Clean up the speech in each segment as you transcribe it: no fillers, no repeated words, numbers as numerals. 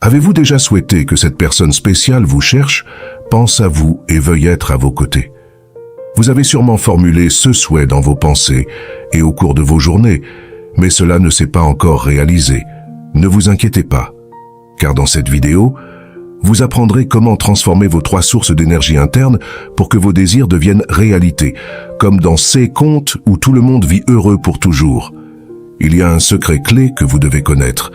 Avez-vous déjà souhaité que cette personne spéciale vous cherche, pense à vous et veuille être à vos côtés? Vous avez sûrement formulé ce souhait dans vos pensées et au cours de vos journées, mais cela ne s'est pas encore réalisé. Ne vous inquiétez pas, car dans cette vidéo, vous apprendrez comment transformer vos 3 sources d'énergie interne pour que vos désirs deviennent réalité, comme dans ces contes où tout le monde vit heureux pour toujours. Il y a un secret clé que vous devez connaître,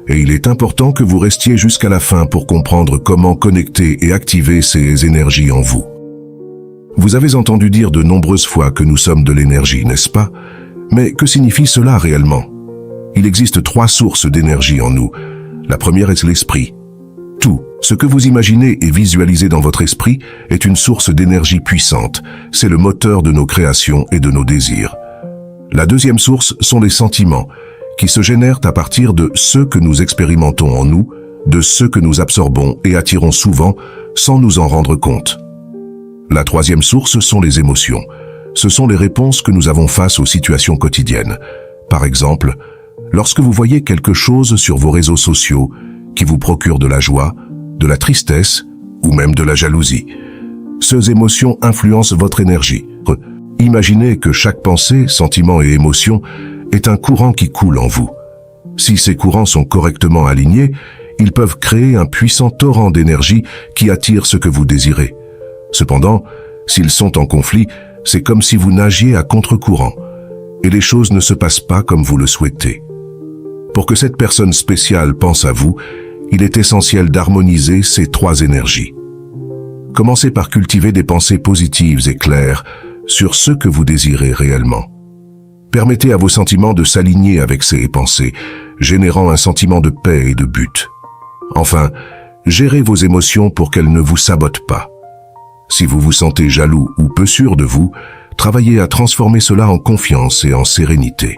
et il est important que vous restiez jusqu'à la fin pour comprendre comment connecter et activer ces énergies en vous. Vous avez entendu dire de nombreuses fois que nous sommes de l'énergie, n'est-ce pas? Mais que signifie cela réellement? Il existe 3 sources d'énergie en nous. La première est l'esprit. Tout ce que vous imaginez et visualisez dans votre esprit est une source d'énergie puissante. C'est le moteur de nos créations et de nos désirs. La deuxième source sont les sentiments, qui se génèrent à partir de ce que nous expérimentons en nous, de ce que nous absorbons et attirons souvent sans nous en rendre compte. La troisième source sont les émotions. Ce sont les réponses que nous avons face aux situations quotidiennes. Par exemple, lorsque vous voyez quelque chose sur vos réseaux sociaux qui vous procure de la joie, de la tristesse ou même de la jalousie. Ces émotions influencent votre énergie. Imaginez que chaque pensée, sentiment et émotion est un courant qui coule en vous. Si ces courants sont correctement alignés, ils peuvent créer un puissant torrent d'énergie qui attire ce que vous désirez. Cependant, s'ils sont en conflit, c'est comme si vous nagiez à contre-courant, et les choses ne se passent pas comme vous le souhaitez. Pour que cette personne spéciale pense à vous, il est essentiel d'harmoniser ces 3 énergies. Commencez par cultiver des pensées positives et claires sur ce que vous désirez réellement. Permettez à vos sentiments de s'aligner avec ces pensées, générant un sentiment de paix et de but. Enfin, gérez vos émotions pour qu'elles ne vous sabotent pas. Si vous vous sentez jaloux ou peu sûr de vous, travaillez à transformer cela en confiance et en sérénité.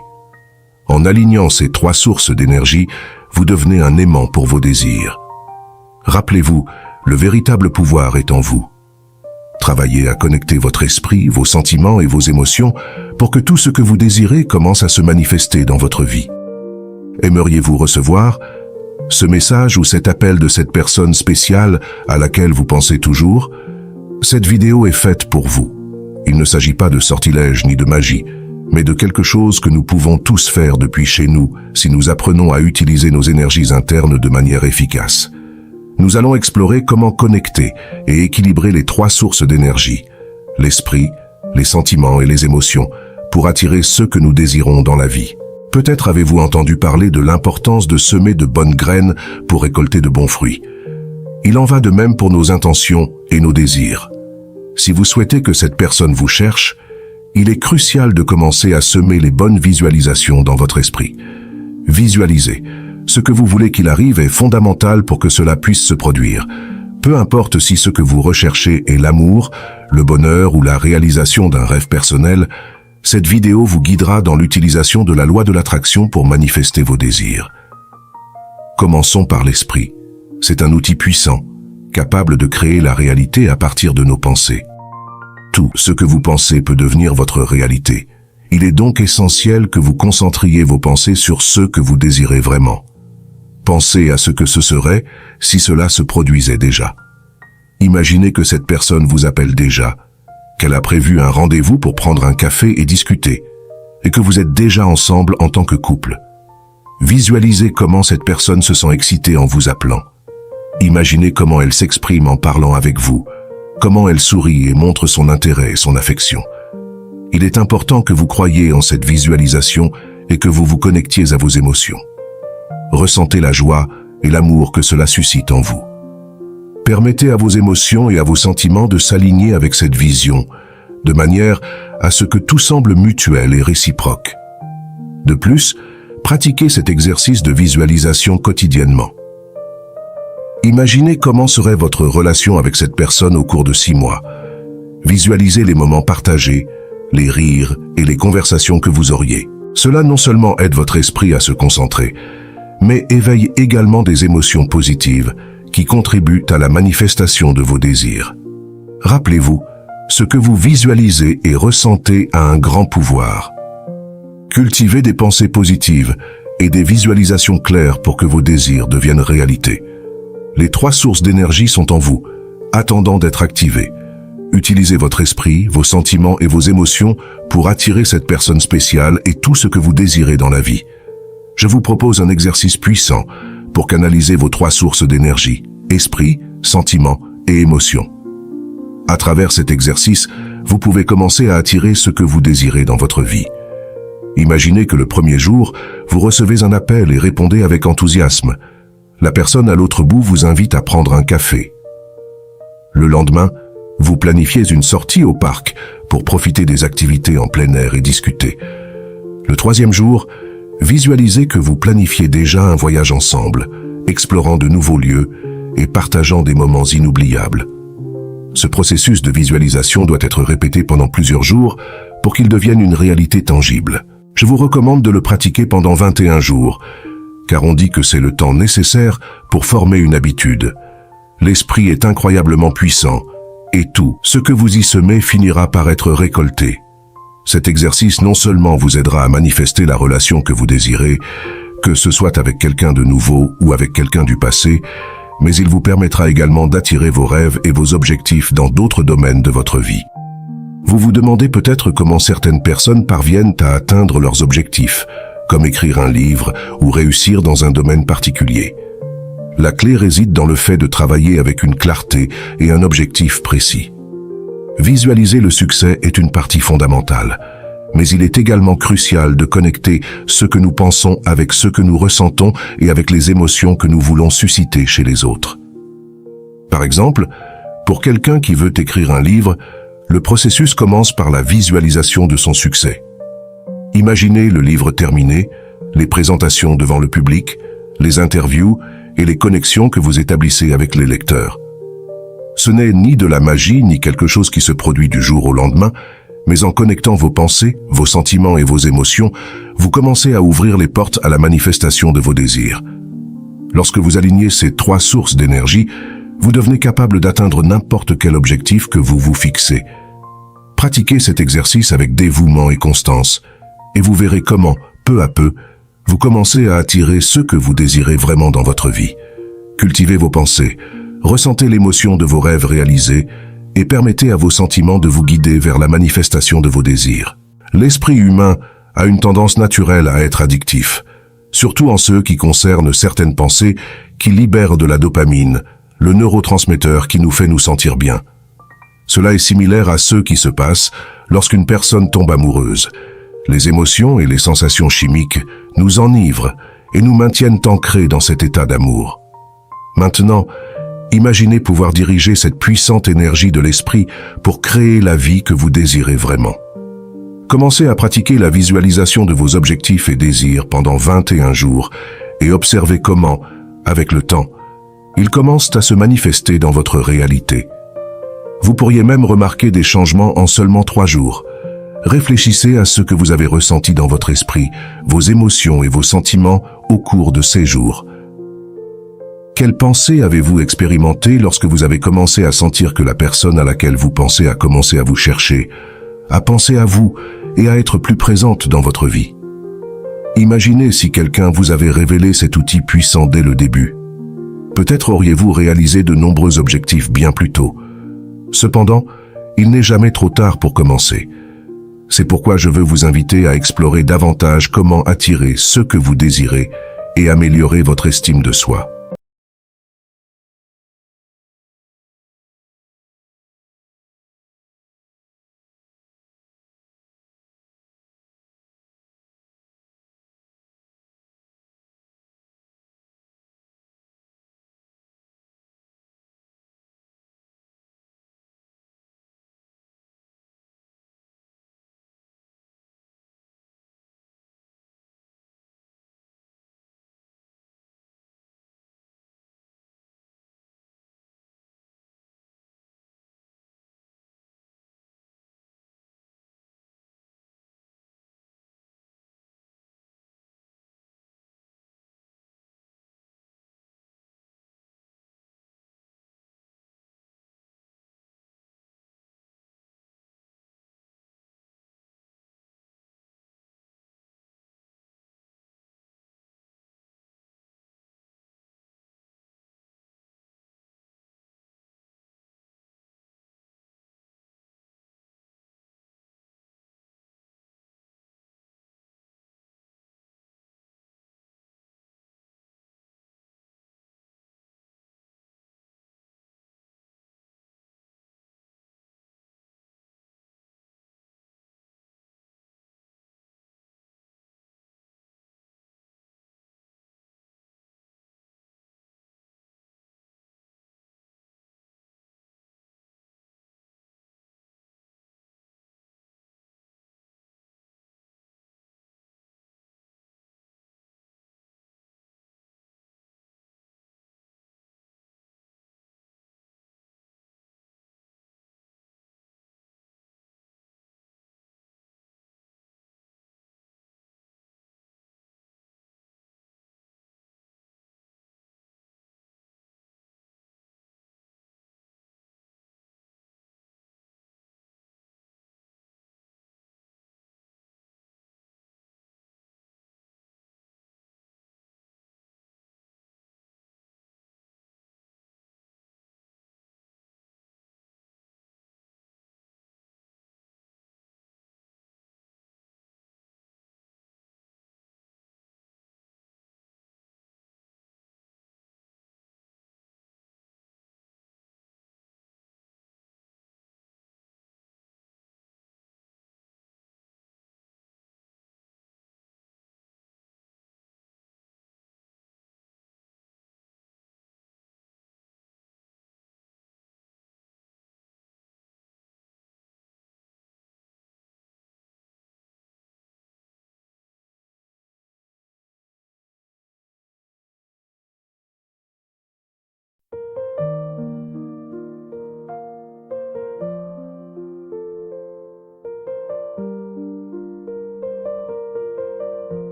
En alignant ces 3 sources d'énergie, vous devenez un aimant pour vos désirs. Rappelez-vous, le véritable pouvoir est en vous. Travaillez à connecter votre esprit, vos sentiments et vos émotions pour que tout ce que vous désirez commence à se manifester dans votre vie. Aimeriez-vous recevoir ce message ou cet appel de cette personne spéciale à laquelle vous pensez toujours? Cette vidéo est faite pour vous. Il ne s'agit pas de sortilège ni de magie, mais de quelque chose que nous pouvons tous faire depuis chez nous si nous apprenons à utiliser nos énergies internes de manière efficace. Nous allons explorer comment connecter et équilibrer les 3 sources d'énergie, l'esprit, les sentiments et les émotions, pour attirer ce que nous désirons dans la vie. Peut-être avez-vous entendu parler de l'importance de semer de bonnes graines pour récolter de bons fruits. Il en va de même pour nos intentions et nos désirs. Si vous souhaitez que cette personne vous cherche, il est crucial de commencer à semer les bonnes visualisations dans votre esprit. Visualisez. Ce que vous voulez qu'il arrive est fondamental pour que cela puisse se produire. Peu importe si ce que vous recherchez est l'amour, le bonheur ou la réalisation d'un rêve personnel, cette vidéo vous guidera dans l'utilisation de la loi de l'attraction pour manifester vos désirs. Commençons par l'esprit. C'est un outil puissant, capable de créer la réalité à partir de nos pensées. Tout ce que vous pensez peut devenir votre réalité. Il est donc essentiel que vous concentriez vos pensées sur ce que vous désirez vraiment. Pensez à ce que ce serait si cela se produisait déjà. Imaginez que cette personne vous appelle déjà, qu'elle a prévu un rendez-vous pour prendre un café et discuter, et que vous êtes déjà ensemble en tant que couple. Visualisez comment cette personne se sent excitée en vous appelant. Imaginez comment elle s'exprime en parlant avec vous, comment elle sourit et montre son intérêt et son affection. Il est important que vous croyiez en cette visualisation et que vous vous connectiez à vos émotions. Ressentez la joie et l'amour que cela suscite en vous. Permettez à vos émotions et à vos sentiments de s'aligner avec cette vision, de manière à ce que tout semble mutuel et réciproque. De plus, pratiquez cet exercice de visualisation quotidiennement. Imaginez comment serait votre relation avec cette personne au cours de 6 mois. Visualisez les moments partagés, les rires et les conversations que vous auriez. Cela non seulement aide votre esprit à se concentrer, mais éveille également des émotions positives qui contribuent à la manifestation de vos désirs. Rappelez-vous, ce que vous visualisez et ressentez a un grand pouvoir. Cultivez des pensées positives et des visualisations claires pour que vos désirs deviennent réalité. Les 3 sources d'énergie sont en vous, attendant d'être activées. Utilisez votre esprit, vos sentiments et vos émotions pour attirer cette personne spéciale et tout ce que vous désirez dans la vie. Je vous propose un exercice puissant pour canaliser vos 3 sources d'énergie, esprit, sentiments et émotions. À travers cet exercice, vous pouvez commencer à attirer ce que vous désirez dans votre vie. Imaginez que le premier jour, vous recevez un appel et répondez avec enthousiasme. La personne à l'autre bout vous invite à prendre un café. Le lendemain, vous planifiez une sortie au parc pour profiter des activités en plein air et discuter. Le 3e jour, visualisez que vous planifiez déjà un voyage ensemble, explorant de nouveaux lieux et partageant des moments inoubliables. Ce processus de visualisation doit être répété pendant plusieurs jours pour qu'il devienne une réalité tangible. Je vous recommande de le pratiquer pendant 21 jours, car on dit que c'est le temps nécessaire pour former une habitude. L'esprit est incroyablement puissant, et tout ce que vous y semez finira par être récolté. Cet exercice non seulement vous aidera à manifester la relation que vous désirez, que ce soit avec quelqu'un de nouveau ou avec quelqu'un du passé, mais il vous permettra également d'attirer vos rêves et vos objectifs dans d'autres domaines de votre vie. Vous vous demandez peut-être comment certaines personnes parviennent à atteindre leurs objectifs, comme écrire un livre ou réussir dans un domaine particulier. La clé réside dans le fait de travailler avec une clarté et un objectif précis. Visualiser le succès est une partie fondamentale, mais il est également crucial de connecter ce que nous pensons avec ce que nous ressentons et avec les émotions que nous voulons susciter chez les autres. Par exemple, pour quelqu'un qui veut écrire un livre, le processus commence par la visualisation de son succès. Imaginez le livre terminé, les présentations devant le public, les interviews et les connexions que vous établissez avec les lecteurs. Ce n'est ni de la magie ni quelque chose qui se produit du jour au lendemain, mais en connectant vos pensées, vos sentiments et vos émotions, vous commencez à ouvrir les portes à la manifestation de vos désirs. Lorsque vous alignez ces 3 sources d'énergie, vous devenez capable d'atteindre n'importe quel objectif que vous vous fixez. Pratiquez cet exercice avec dévouement et constance, et vous verrez comment, peu à peu, vous commencez à attirer ce que vous désirez vraiment dans votre vie. Cultivez vos pensées, ressentez l'émotion de vos rêves réalisés et permettez à vos sentiments de vous guider vers la manifestation de vos désirs. L'esprit humain a une tendance naturelle à être addictif, surtout en ce qui concerne certaines pensées qui libèrent de la dopamine, le neurotransmetteur qui nous fait nous sentir bien. Cela est similaire à ce qui se passe lorsqu'une personne tombe amoureuse. Les émotions et les sensations chimiques nous enivrent et nous maintiennent ancrés dans cet état d'amour. Maintenant, imaginez pouvoir diriger cette puissante énergie de l'esprit pour créer la vie que vous désirez vraiment. Commencez à pratiquer la visualisation de vos objectifs et désirs pendant 21 jours et observez comment, avec le temps, ils commencent à se manifester dans votre réalité. Vous pourriez même remarquer des changements en seulement 3 jours. Réfléchissez à ce que vous avez ressenti dans votre esprit, vos émotions et vos sentiments au cours de ces jours. Quelles pensées avez-vous expérimentées lorsque vous avez commencé à sentir que la personne à laquelle vous pensez a commencé à vous chercher, à penser à vous et à être plus présente dans votre vie? Imaginez si quelqu'un vous avait révélé cet outil puissant dès le début. Peut-être auriez-vous réalisé de nombreux objectifs bien plus tôt. Cependant, il n'est jamais trop tard pour commencer. C'est pourquoi je veux vous inviter à explorer davantage comment attirer ce que vous désirez et améliorer votre estime de soi.